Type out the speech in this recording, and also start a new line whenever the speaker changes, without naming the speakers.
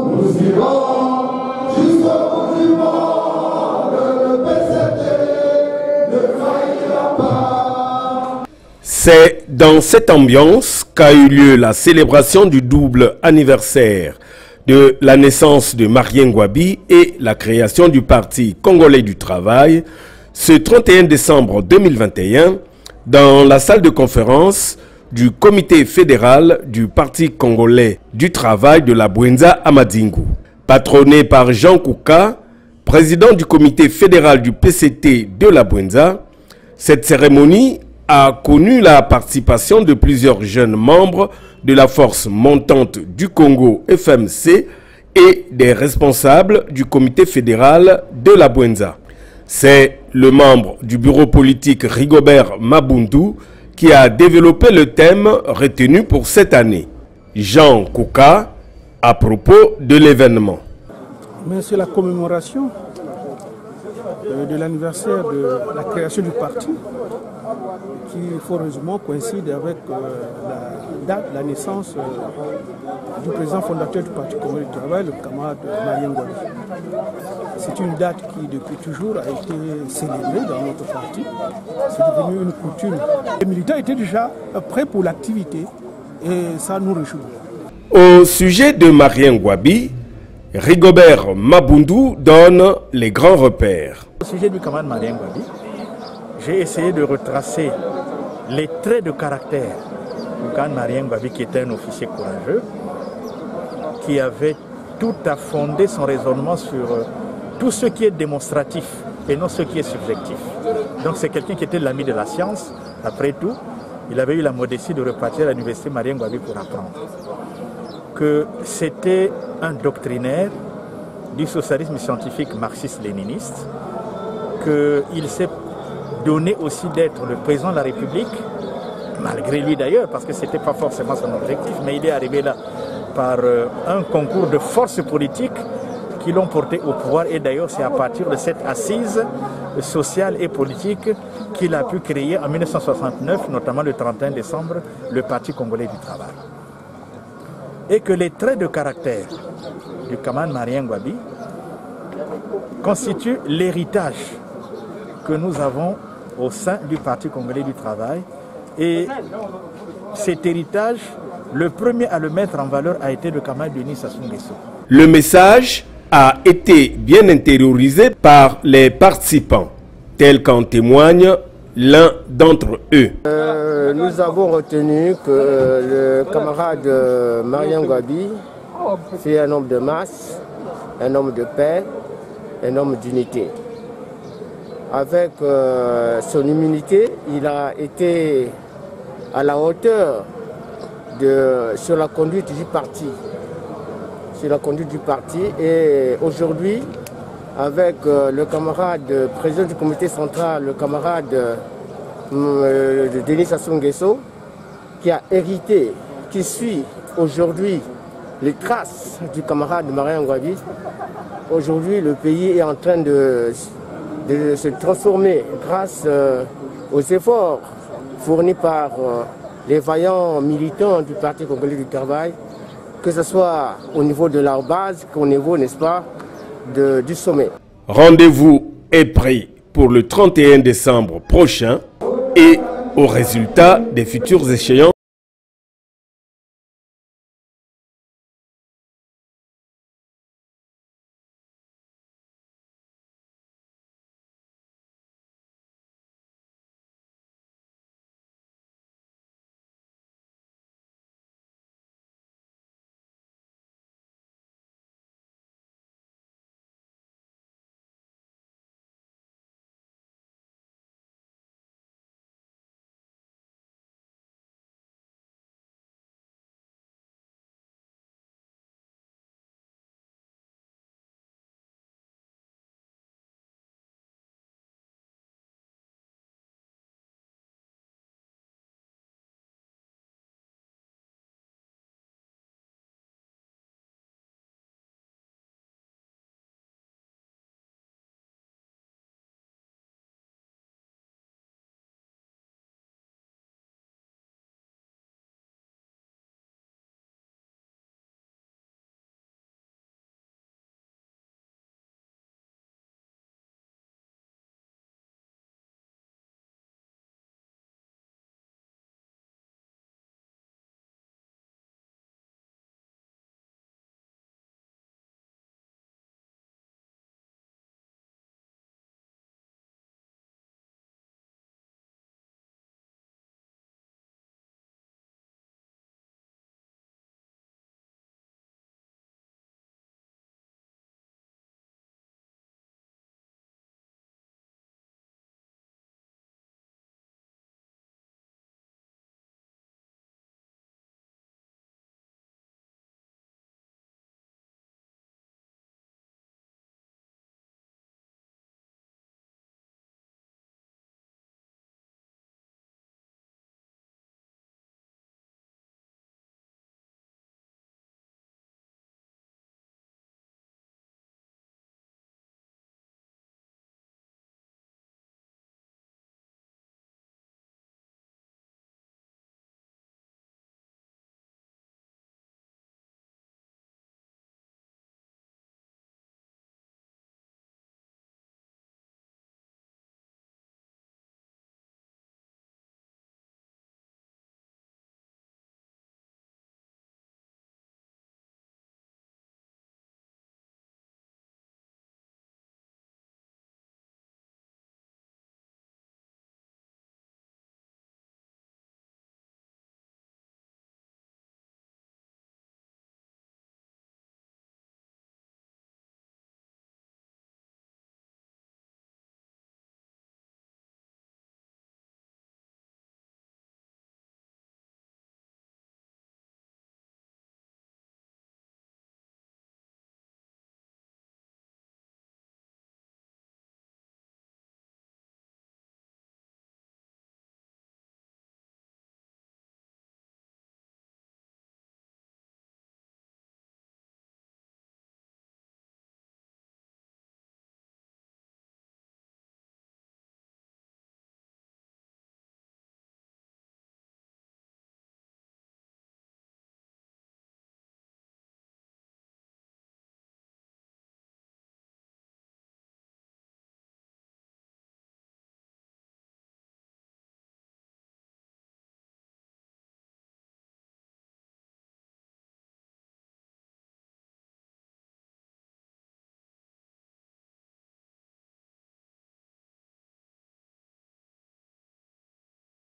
nous irons jusqu'au bout du monde, le PCT ne faillira pas.
C'est dans cette ambiance qu'a eu lieu la célébration du double anniversaire de la naissance de Marien Ngouabi et la création du Parti congolais du travail ce 31 décembre 2021 dans la salle de conférence du comité fédéral du Parti congolais du travail de la Bwenza à Madingu. Patronné par Jean Kouka, président du comité fédéral du PCT de la Bwenza, cette cérémonie a connu la participation de plusieurs jeunes membres de la force montante du Congo FMC et des responsables du comité fédéral de la Bwenza. C'est le membre du bureau politique Rigobert Mabundu qui a développé le thème retenu pour cette année. Jean Kouka à propos de l'événement.
Mais c'est la commémoration de l'anniversaire de la création du parti qui, heureusement, coïncide avec la date de la naissance du président fondateur du Parti congolais du travail, le camarade Marien Ngouabi. C'est une date qui, depuis toujours, a été célébrée dans notre parti. C'est devenu une coutume. Les militants étaient déjà prêts pour l'activité et ça nous réjouit.
Au sujet de Marien Ngouabi, Rigobert Mabundu donne les grands repères.
Au sujet du camarade Marien Ngouabi, j'ai essayé de retracer les traits de caractère du camarade Marien Ngouabi, qui était un officier courageux, qui avait tout à fonder son raisonnement sur tout ce qui est démonstratif et non ce qui est subjectif. Donc c'est quelqu'un qui était l'ami de la science. Après tout, il avait eu la modestie de repartir à l'université Marien Ngouabi pour apprendre que c'était un doctrinaire du socialisme scientifique marxiste-léniniste, qu'il s'est donné aussi d'être le président de la République, malgré lui d'ailleurs, parce que ce n'était pas forcément son objectif, mais il est arrivé là par un concours de forces politiques qui l'ont porté au pouvoir. Et d'ailleurs, c'est à partir de cette assise sociale et politique qu'il a pu créer en 1969, notamment le 31 décembre, le Parti congolais du travail. Et que les traits de caractère du camarade Marien Ngouabi constituent l'héritage que nous avons au sein du Parti congolais du travail. Et cet héritage, le premier à le mettre en valeur a été le camarade Denis Sassou Nguesso.
Le message a été bien intériorisé par les participants, tel qu'en témoigne l'un d'entre eux.
Nous avons retenu que le camarade Marien Ngouabi, c'est un homme de masse, un homme de paix, un homme d'unité. Avec son humilité, il a été à la hauteur sur la conduite du parti. Sur la conduite du parti. Et aujourd'hui, avec le camarade président du comité central, le camarade Denis Sassou Nguesso, qui a hérité, qui suit aujourd'hui les traces du camarade Marien Ngouabi. Aujourd'hui, le pays est en train de se transformer grâce aux efforts fournis par les vaillants militants du Parti congolais du travail, que ce soit au niveau de leur base qu'au niveau, n'est-ce pas, du sommet.
Rendez-vous est pris pour le 31 décembre prochain et au résultat des futures échéances.